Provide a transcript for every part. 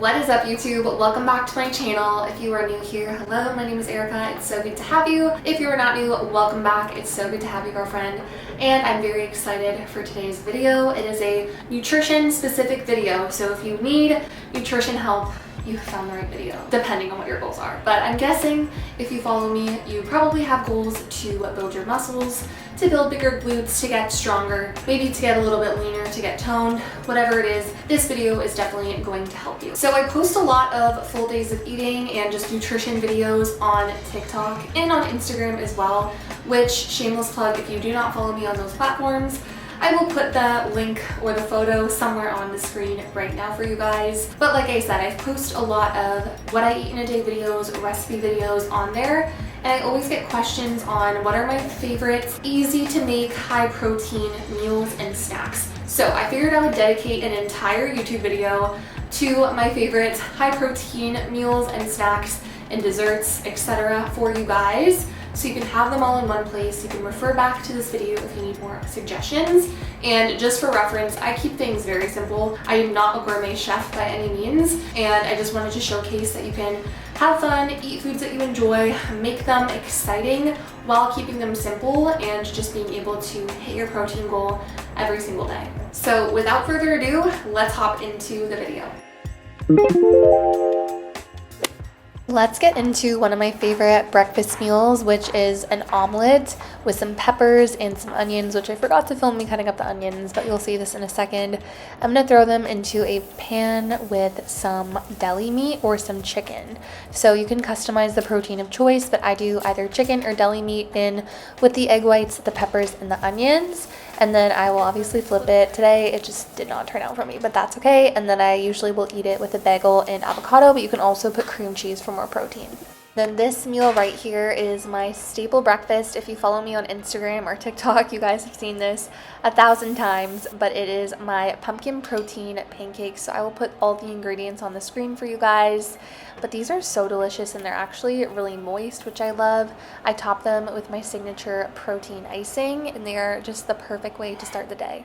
What is up, YouTube? Welcome back to my channel. If you are new here, hello, my name is Erica. It's so good to have you. If you are not new, welcome back. It's so good to have you, girlfriend. And I'm very excited for today's video. It is a nutrition specific video. So if you need nutrition help, you found the right video, depending on what your goals are. But I'm guessing if you follow me, you probably have goals to build your muscles, to build bigger glutes, to get stronger, maybe to get a little bit leaner, to get toned, whatever it is, this video is definitely going to help you. So I post a lot of full days of eating and just nutrition videos on TikTok and on Instagram as well, which, shameless plug, if you do not follow me on those platforms, I will put the link or the photo somewhere on the screen right now for you guys. But like I said, I post a lot of what I eat in a day videos, recipe videos on there, and I always get questions on what are my favorite, easy to make, high protein meals and snacks. So I figured I would dedicate an entire YouTube video to my favorite high protein meals and snacks and desserts, etc. for you guys. So you can have them all in one place. You can refer back to this video if you need more suggestions. And just for reference, I keep things very simple. I am not a gourmet chef by any means, and I just wanted to showcase that you can have fun, eat foods that you enjoy, make them exciting while keeping them simple and just being able to hit your protein goal every single day. So without further ado, let's hop into the video. Let's get into one of my favorite breakfast meals, which is an omelet with some peppers and some onions, which I forgot to film me cutting up the onions, but you'll see this in a second. I'm gonna throw them into a pan with some deli meat or some chicken. So you can customize the protein of choice, but I do either chicken or deli meat in with the egg whites, the peppers, and the onions. And then I will obviously flip it. Today it just did not turn out for me, but that's okay. And then I usually will eat it with a bagel and avocado, but you can also put cream cheese for more protein. Then this meal right here is my staple breakfast. If you follow me on Instagram or TikTok, you guys have seen this 1,000 times, but it is my pumpkin protein pancakes. So I will put all the ingredients on the screen for you guys, but these are so delicious and they're actually really moist, which I love. I top them with my signature protein icing, and they are just the perfect way to start the day.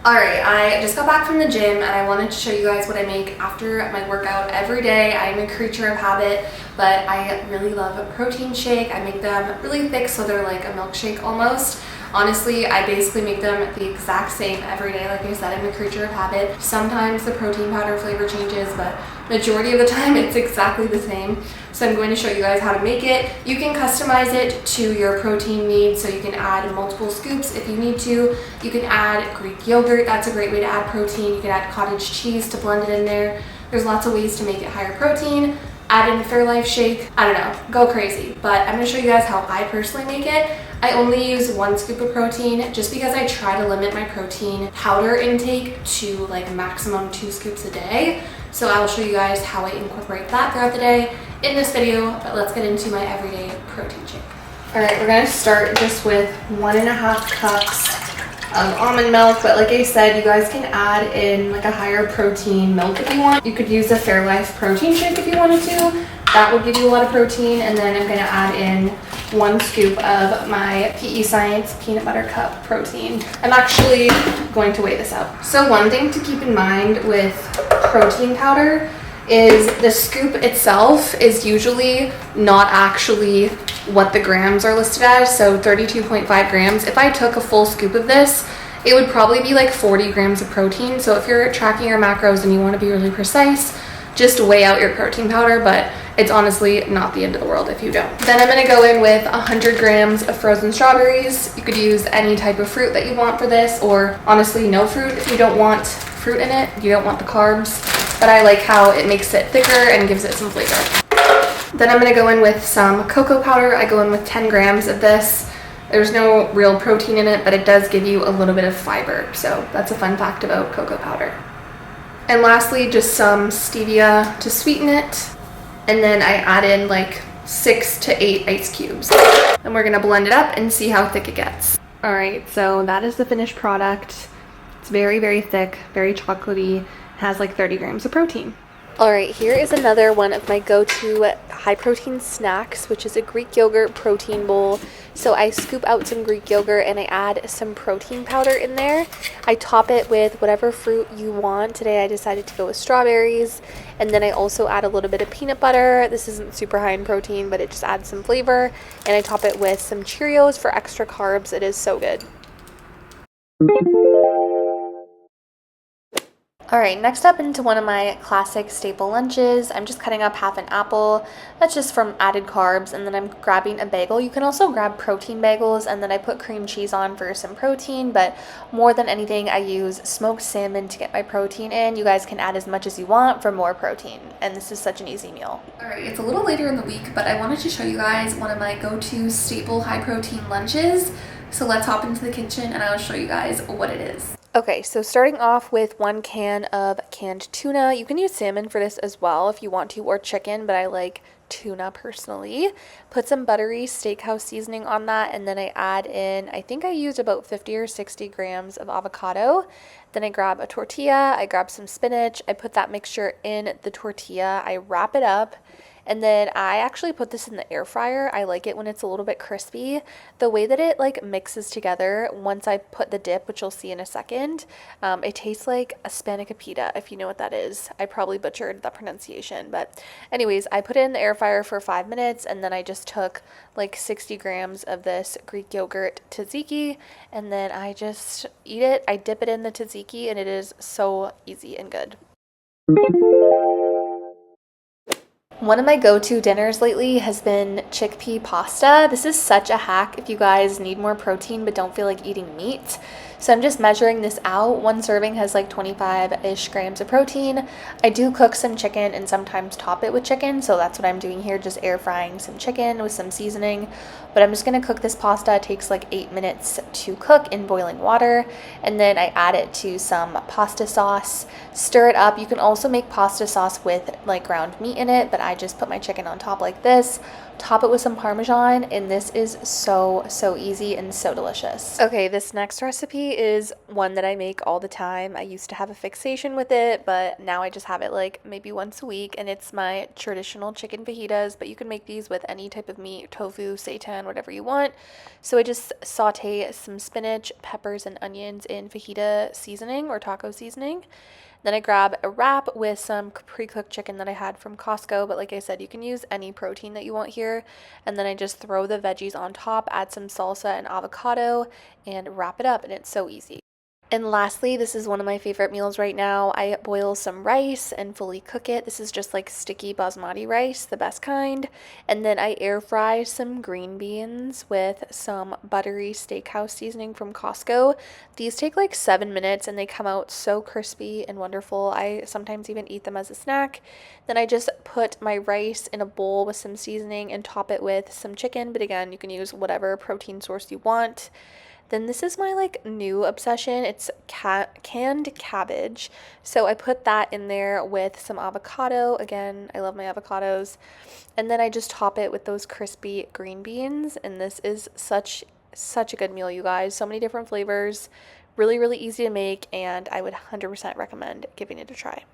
Alright, I just got back from the gym and I wanted to show you guys what I make after my workout every day. I am a creature of habit, but I really love a protein shake. I make them really thick so they're like a milkshake almost. Honestly, I basically make them the exact same every day. Like I said, I'm a creature of habit. Sometimes the protein powder flavor changes, but majority of the time it's exactly the same. So I'm going to show you guys how to make it. You can customize it to your protein needs, so you can add multiple scoops if you need to. You can add Greek yogurt, that's a great way to add protein. You can add cottage cheese to blend it in there. There's lots of ways to make it higher protein. Add in a Fairlife shake, I don't know, go crazy. But I'm gonna show you guys how I personally make it. I only use 1 scoop of protein just because I try to limit my protein powder intake to like maximum 2 scoops a day. So I will show you guys how I incorporate that throughout the day in this video, but let's get into my everyday protein shake. All right, we're gonna start just with 1.5 cups of almond milk, but like I said, you guys can add in like a higher protein milk if you want. You could use a Fairlife protein shake if you wanted to. That would give you a lot of protein. And then I'm gonna add in 1 scoop of my PEScience peanut butter cup protein. I'm actually going to weigh this out. So one thing to keep in mind with protein powder is the scoop itself is usually not actually what the grams are listed as, so 32.5 grams. If I took a full scoop of this, it would probably be like 40 grams of protein. So if you're tracking your macros and you want to be really precise, just weigh out your protein powder, but it's honestly not the end of the world if you don't. Then I'm gonna go in with 100 grams of frozen strawberries. You could use any type of fruit that you want for this, or honestly no fruit if you don't want fruit in it, you don't want the carbs, but I like how it makes it thicker and gives it some flavor. Then I'm gonna go in with some cocoa powder. I go in with 10 grams of this. There's no real protein in it, but it does give you a little bit of fiber, so that's a fun fact about cocoa powder. And lastly, just some stevia to sweeten it. And then I add in like 6 to 8 ice cubes. And we're gonna blend it up and see how thick it gets. All right, so that is the finished product. It's very, very thick, very chocolatey. It has like 30 grams of protein. Alright, here is another one of my go-to high protein snacks, which is a Greek yogurt protein bowl. So I scoop out some Greek yogurt and I add some protein powder in there. I top it with whatever fruit you want. Today I decided to go with strawberries. And then I also add a little bit of peanut butter. This isn't super high in protein, but it just adds some flavor. And I top it with some Cheerios for extra carbs. It is so good. Alright, next up into one of my classic staple lunches. I'm just cutting up half an apple. That's just from added carbs. And then I'm grabbing a bagel. You can also grab protein bagels, and then I put cream cheese on for some protein. But more than anything, I use smoked salmon to get my protein in. You guys can add as much as you want for more protein. And this is such an easy meal. Alright, it's a little later in the week, but I wanted to show you guys one of my go-to staple high protein lunches. So let's hop into the kitchen and I'll show you guys what it is. Okay, so starting off with 1 can of canned tuna. You can use salmon for this as well if you want to, or chicken, but I like tuna personally. Put some buttery steakhouse seasoning on that, and then I add in, I think I used about 50 or 60 grams of avocado. Then I grab a tortilla, I grab some spinach, I put that mixture in the tortilla, I wrap it up. And then I actually put this in the air fryer. I like it when it's a little bit crispy. The way that it like mixes together once I put the dip, which you'll see in a second, it tastes like a spanakopita, if you know what that is. I probably butchered the pronunciation, but anyways, I put it in the air fryer for 5 minutes, and then I just took like 60 grams of this Greek yogurt tzatziki, and then I just eat it. I dip it in the tzatziki, and it is so easy and good. One of my go-to dinners lately has been chickpea pasta. This is such a hack if you guys need more protein but don't feel like eating meat. So I'm just measuring this out. One serving has like 25-ish grams of protein. I do cook some chicken and sometimes top it with chicken, so that's what I'm doing here, just air frying some chicken with some seasoning. But I'm just gonna cook this pasta. It takes like 8 minutes to cook in boiling water, and then I add it to some pasta sauce, stir it up. You can also make pasta sauce with like ground meat in it, but I just put my chicken on top like this, top it with some Parmesan, and this is so easy and so delicious. Okay, this next recipe is one that I make all the time. I used to have a fixation with it, but now I just have it like maybe once a week, and it's my traditional chicken fajitas, but you can make these with any type of meat, tofu, seitan, whatever you want. So I just saute some spinach, peppers, and onions in fajita seasoning or taco seasoning. Then I grab a wrap with some pre-cooked chicken that I had from Costco, but like I said, you can use any protein that you want here. And then I just throw the veggies on top, add some salsa and avocado, and wrap it up, and it's so easy. And lastly, this is one of my favorite meals right now. I boil some rice and fully cook it. This is just like sticky basmati rice, the best kind. And then I air fry some green beans with some buttery steakhouse seasoning from Costco. These take like 7 minutes and they come out so crispy and wonderful. I sometimes even eat them as a snack. Then I just put my rice in a bowl with some seasoning and top it with some chicken. But again, you can use whatever protein source you want. Then this is my like new obsession. It's canned cabbage. So I put that in there with some avocado. Again, I love my avocados. And then I just top it with those crispy green beans. And this is such a good meal, you guys. So many different flavors. Really easy to make, and I would 100% recommend giving it a try.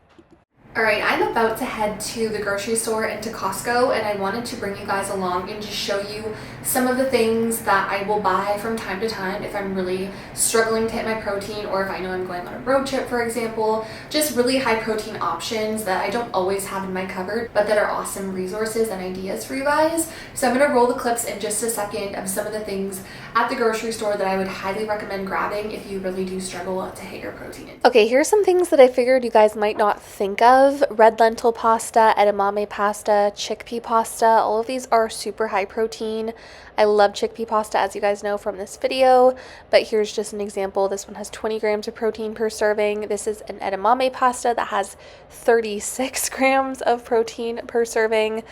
Alright, I'm about to head to the grocery store and to Costco, and I wanted to bring you guys along and just show you some of the things that I will buy from time to time if I'm really struggling to hit my protein, or if I know I'm going on a road trip, for example. Just really high protein options that I don't always have in my cupboard, but that are awesome resources and ideas for you guys. So I'm going to roll the clips in just a second of some of the things at the grocery store that I would highly recommend grabbing if you really do struggle to hit your protein. Okay, here's some things that I figured you guys might not think of. Red lentil pasta, edamame pasta, chickpea pasta. All of these are super high protein. I love chickpea pasta, as you guys know from this video, but here's just an example. This one has 20 grams of protein per serving. This is an edamame pasta that has 36 grams of protein per serving.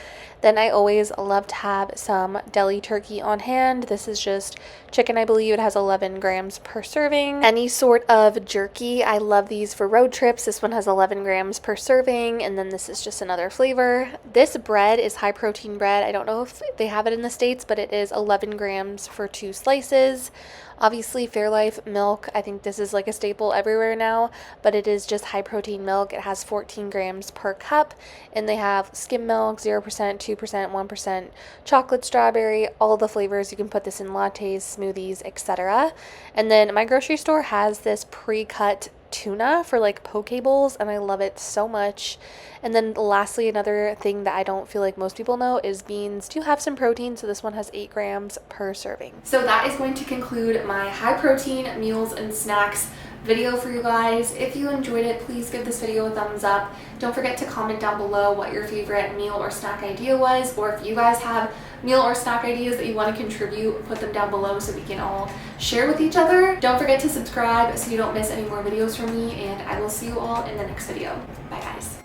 Then I always love to have some deli turkey on hand. This is just chicken, I believe. It has 11 grams per serving. Any sort of jerky. I love these for road trips. This one has 11 grams per serving. serving, and then this is just another flavor. This bread is high protein bread. I don't know if they have it in the States, but it is 11 grams for 2 slices. Obviously, Fairlife milk, I think this is like a staple everywhere now, but it is just high protein milk. It has 14 grams per cup, and they have skim milk, 0%, 2%, 1%, chocolate strawberry, all the flavors. You can put this in lattes, smoothies, etc. And then my grocery store has this pre-cut tuna for like poke bowls, and I love it so much. And then lastly, another thing that I don't feel like most people know is beans do have some protein, so this one has 8 grams per serving. So that is going to conclude my high protein meals and snacks video for you guys. If you enjoyed it, please give this video a thumbs up. Don't forget to comment down below what your favorite meal or snack idea was, or if you guys have meal or snack ideas that you want to contribute, put them down below so we can all share with each other. Don't forget to subscribe so you don't miss any more videos from me, and I will see you all in the next video. Bye guys.